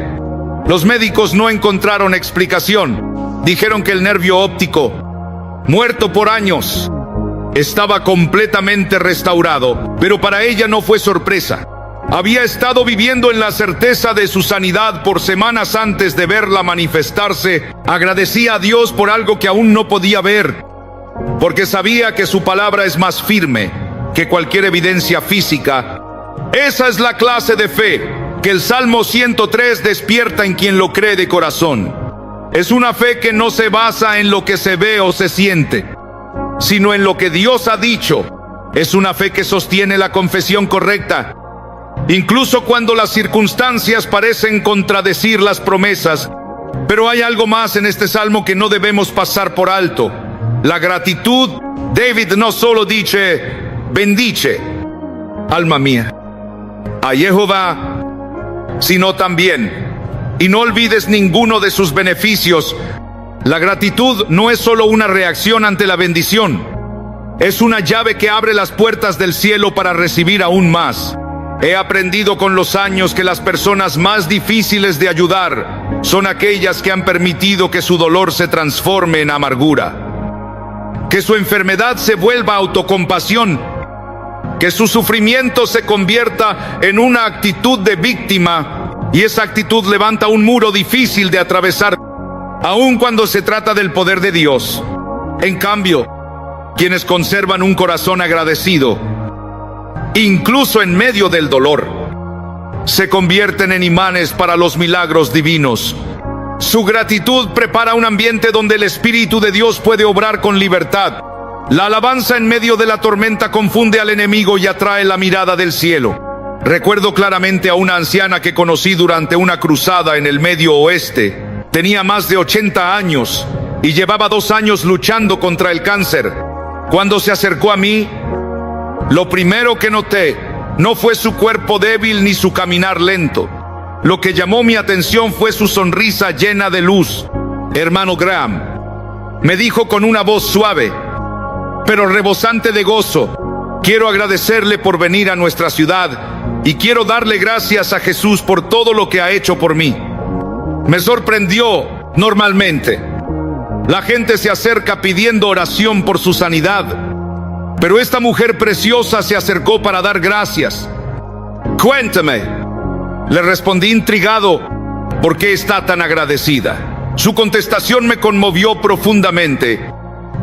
Los médicos no encontraron explicación. Dijeron que el nervio óptico, muerto por años, estaba completamente restaurado, pero para ella no fue sorpresa. Había estado viviendo en la certeza de su sanidad por semanas antes de verla manifestarse. Agradecía a Dios por algo que aún no podía ver, porque sabía que su palabra es más firme que cualquier evidencia física. Esa es la clase de fe que el Salmo 103 despierta en quien lo cree de corazón. Es una fe que no se basa en lo que se ve o se siente, sino en lo que Dios ha dicho. Es una fe que sostiene la confesión correcta, incluso cuando las circunstancias parecen contradecir las promesas. Pero hay algo más en este salmo que no debemos pasar por alto: la gratitud. David no solo dice: bendice, alma mía, a Jehová, sino también, y no olvides ninguno de sus beneficios. La gratitud no es solo una reacción ante la bendición, es una llave que abre las puertas del cielo para recibir aún más. He aprendido con los años que las personas más difíciles de ayudar son aquellas que han permitido que su dolor se transforme en amargura, que su enfermedad se vuelva autocompasión, que su sufrimiento se convierta en una actitud de víctima, y esa actitud levanta un muro difícil de atravesar, aun cuando se trata del poder de Dios. En cambio, quienes conservan un corazón agradecido, incluso en medio del dolor, se convierten en imanes para los milagros divinos. Su gratitud prepara un ambiente donde el Espíritu de Dios puede obrar con libertad. La alabanza en medio de la tormenta confunde al enemigo y atrae la mirada del cielo. Recuerdo claramente a una anciana que conocí durante una cruzada en el Medio Oeste. Tenía más de 80 años y llevaba 2 años luchando contra el cáncer. Cuando se acercó a mí, lo primero que noté no fue su cuerpo débil ni su caminar lento. Lo que llamó mi atención fue su sonrisa llena de luz. Hermano Graham, me dijo con una voz suave, pero rebosante de gozo, quiero agradecerle por venir a nuestra ciudad y quiero darle gracias a Jesús por todo lo que ha hecho por mí. Me sorprendió. Normalmente, la gente se acerca pidiendo oración por su sanidad, pero esta mujer preciosa se acercó para dar gracias. Cuéntame, le respondí intrigado, ¿por qué está tan agradecida? Su contestación me conmovió profundamente.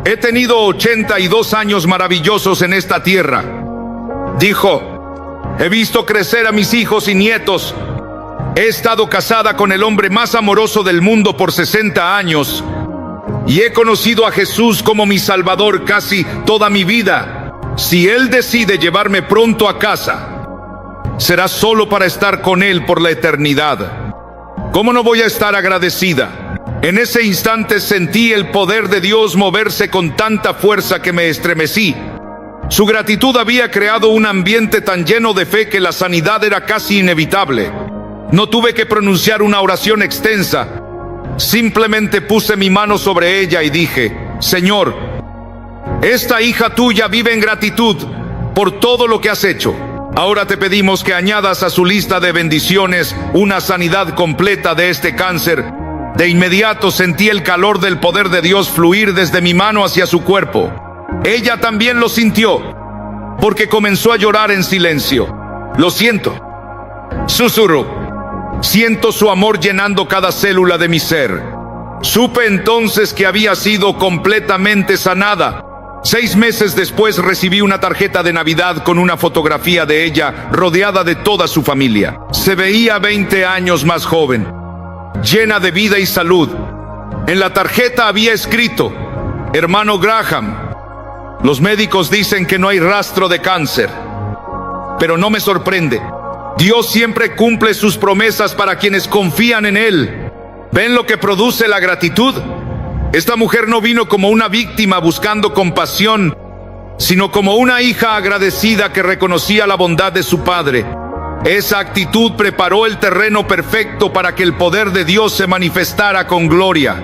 He tenido 82 años maravillosos en esta tierra, dijo. He visto crecer a mis hijos y nietos. He estado casada con el hombre más amoroso del mundo por 60 años. Y he conocido a Jesús como mi Salvador casi toda mi vida. Si Él decide llevarme pronto a casa, será solo para estar con Él por la eternidad. ¿Cómo no voy a estar agradecida? En ese instante sentí el poder de Dios moverse con tanta fuerza que me estremecí. Su gratitud había creado un ambiente tan lleno de fe que la sanidad era casi inevitable. No tuve que pronunciar una oración extensa. Simplemente puse mi mano sobre ella y dije, Señor, esta hija tuya vive en gratitud por todo lo que has hecho. Ahora te pedimos que añadas a su lista de bendiciones una sanidad completa de este cáncer. De inmediato sentí el calor del poder de Dios fluir desde mi mano hacia su cuerpo. Ella también lo sintió, porque comenzó a llorar en silencio. Lo siento, susurró. Siento su amor llenando cada célula de mi ser. Supe entonces que había sido completamente sanada. 6 meses después recibí una tarjeta de Navidad con una fotografía de ella rodeada de toda su familia. Se veía 20 años más joven, llena de vida y salud. En la tarjeta había escrito, hermano Graham, los médicos dicen que no hay rastro de cáncer, pero no me sorprende. Dios siempre cumple sus promesas para quienes confían en Él. ¿Ven lo que produce la gratitud? Esta mujer no vino como una víctima buscando compasión, sino como una hija agradecida que reconocía la bondad de su padre. Esa actitud preparó el terreno perfecto para que el poder de Dios se manifestara con gloria.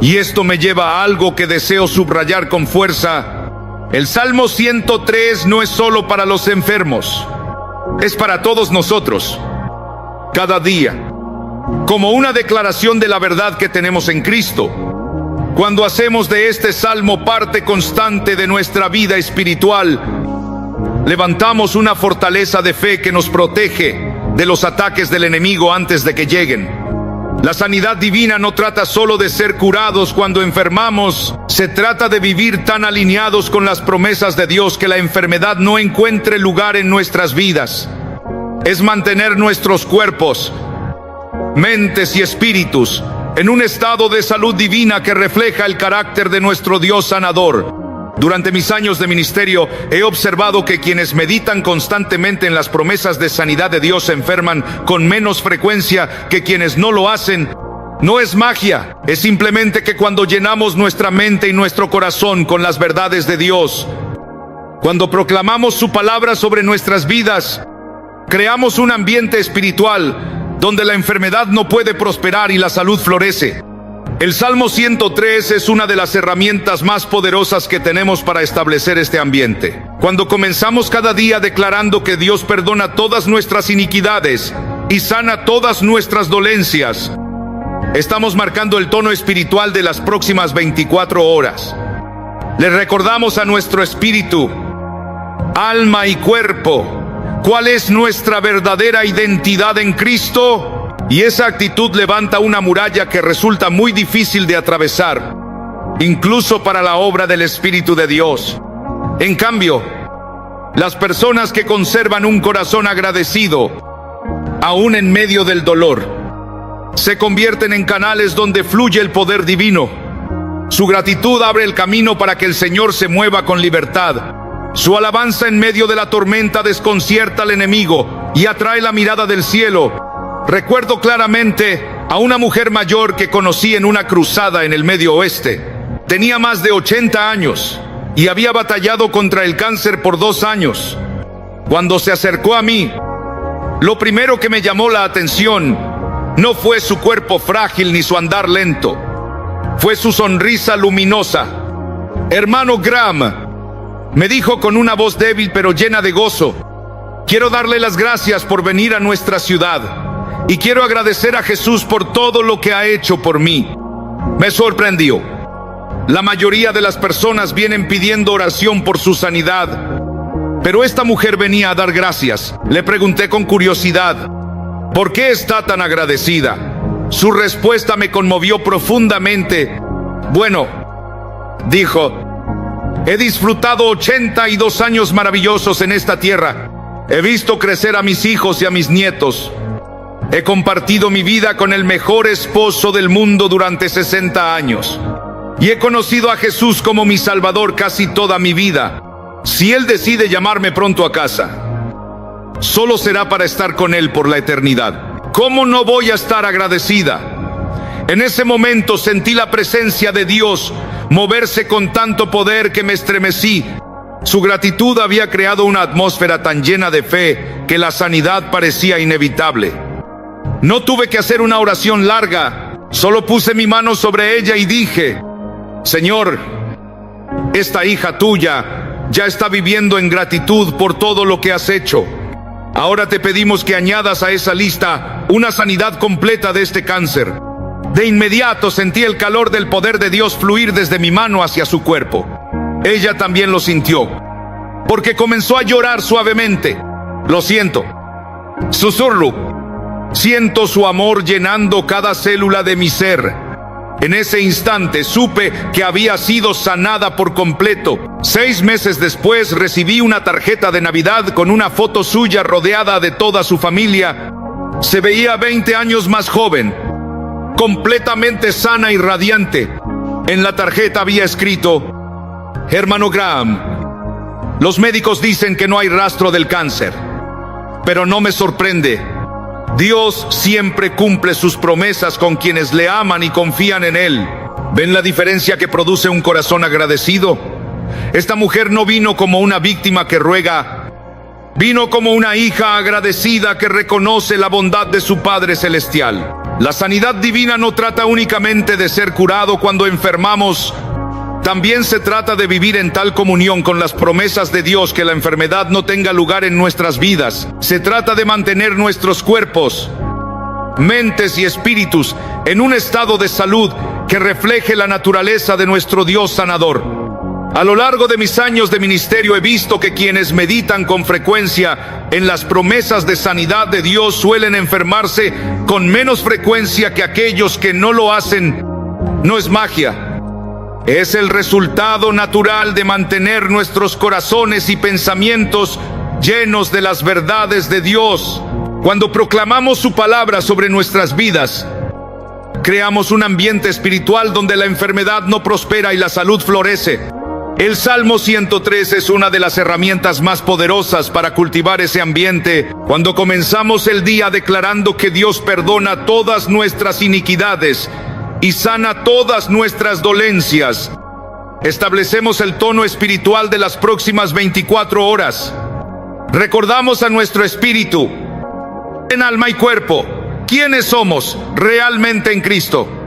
Y esto me lleva a algo que deseo subrayar con fuerza. El Salmo 103 no es solo para los enfermos, es para todos nosotros, cada día, como una declaración de la verdad que tenemos en Cristo. Cuando hacemos de este salmo parte constante de nuestra vida espiritual, levantamos una fortaleza de fe que nos protege de los ataques del enemigo antes de que lleguen. La sanidad divina no trata solo de ser curados cuando enfermamos, se trata de vivir tan alineados con las promesas de Dios que la enfermedad no encuentre lugar en nuestras vidas. Es mantener nuestros cuerpos, mentes y espíritus en un estado de salud divina que refleja el carácter de nuestro Dios sanador. Durante mis años de ministerio he observado que quienes meditan constantemente en las promesas de sanidad de Dios se enferman con menos frecuencia que quienes no lo hacen. No es magia, es simplemente que cuando llenamos nuestra mente y nuestro corazón con las verdades de Dios, cuando proclamamos su palabra sobre nuestras vidas, creamos un ambiente espiritual donde la enfermedad no puede prosperar y la salud florece. El Salmo 103 es una de las herramientas más poderosas que tenemos para establecer este ambiente. Cuando comenzamos cada día declarando que Dios perdona todas nuestras iniquidades y sana todas nuestras dolencias, estamos marcando el tono espiritual de las próximas 24 horas. Le recordamos a nuestro espíritu, alma y cuerpo cuál es nuestra verdadera identidad en Cristo, y esa actitud levanta una muralla que resulta muy difícil de atravesar, incluso para la obra del Espíritu de Dios. En cambio, las personas que conservan un corazón agradecido, aún en medio del dolor, se convierten en canales donde fluye el poder divino. Su gratitud abre el camino para que el Señor se mueva con libertad. Su alabanza en medio de la tormenta desconcierta al enemigo y atrae la mirada del cielo. Recuerdo claramente a una mujer mayor que conocí en una cruzada en el Medio Oeste. Tenía más de 80 años y había batallado contra el cáncer por 2 años. Cuando se acercó a mí, lo primero que me llamó la atención no fue su cuerpo frágil ni su andar lento, fue su sonrisa luminosa. Hermano Graham, me dijo con una voz débil pero llena de gozo, quiero darle las gracias por venir a nuestra ciudad y quiero agradecer a Jesús por todo lo que ha hecho por mí. Me sorprendió. La mayoría de las personas vienen pidiendo oración por su sanidad, pero esta mujer venía a dar gracias. Le pregunté con curiosidad, ¿por qué está tan agradecida? Su respuesta me conmovió profundamente. Bueno, dijo, he disfrutado 82 años maravillosos en esta tierra. He visto crecer a mis hijos y a mis nietos. He compartido mi vida con el mejor esposo del mundo durante 60 años. Y he conocido a Jesús como mi Salvador casi toda mi vida. Si Él decide llamarme pronto a casa, solo será para estar con Él por la eternidad. ¿Cómo no voy a estar agradecida? En ese momento sentí la presencia de Dios moverse con tanto poder que me estremecí. Su gratitud había creado una atmósfera tan llena de fe que la sanidad parecía inevitable. No tuve que hacer una oración larga, solo puse mi mano sobre ella y dije, Señor, esta hija tuya ya está viviendo en gratitud por todo lo que has hecho. Ahora te pedimos que añadas a esa lista una sanidad completa de este cáncer. De inmediato sentí el calor del poder de Dios fluir desde mi mano hacia su cuerpo. Ella también lo sintió, porque comenzó a llorar suavemente. Lo siento, susurro. Siento su amor llenando cada célula de mi ser. En ese instante supe que había sido sanada por completo. 6 meses después recibí una tarjeta de Navidad con una foto suya rodeada de toda su familia. Se veía 20 años más joven, completamente sana y radiante. En la tarjeta había escrito, hermano Graham, los médicos dicen que no hay rastro del cáncer, pero no me sorprende. Dios siempre cumple sus promesas con quienes le aman y confían en Él. ¿Ven la diferencia que produce un corazón agradecido? Esta mujer no vino como una víctima que ruega, vino como una hija agradecida que reconoce la bondad de su Padre Celestial. La sanidad divina no trata únicamente de ser curado cuando enfermamos. También se trata de vivir en tal comunión con las promesas de Dios que la enfermedad no tenga lugar en nuestras vidas. Se trata de mantener nuestros cuerpos, mentes y espíritus en un estado de salud que refleje la naturaleza de nuestro Dios sanador. A lo largo de mis años de ministerio he visto que quienes meditan con frecuencia en las promesas de sanidad de Dios suelen enfermarse con menos frecuencia que aquellos que no lo hacen. No es magia. Es el resultado natural de mantener nuestros corazones y pensamientos llenos de las verdades de Dios. Cuando proclamamos su palabra sobre nuestras vidas, creamos un ambiente espiritual donde la enfermedad no prospera y la salud florece. El Salmo 103 es una de las herramientas más poderosas para cultivar ese ambiente. Cuando comenzamos el día declarando que Dios perdona todas nuestras iniquidades y sana todas nuestras dolencias, establecemos el tono espiritual de las próximas 24 horas. Recordamos a nuestro espíritu, en alma y cuerpo, quiénes somos realmente en Cristo.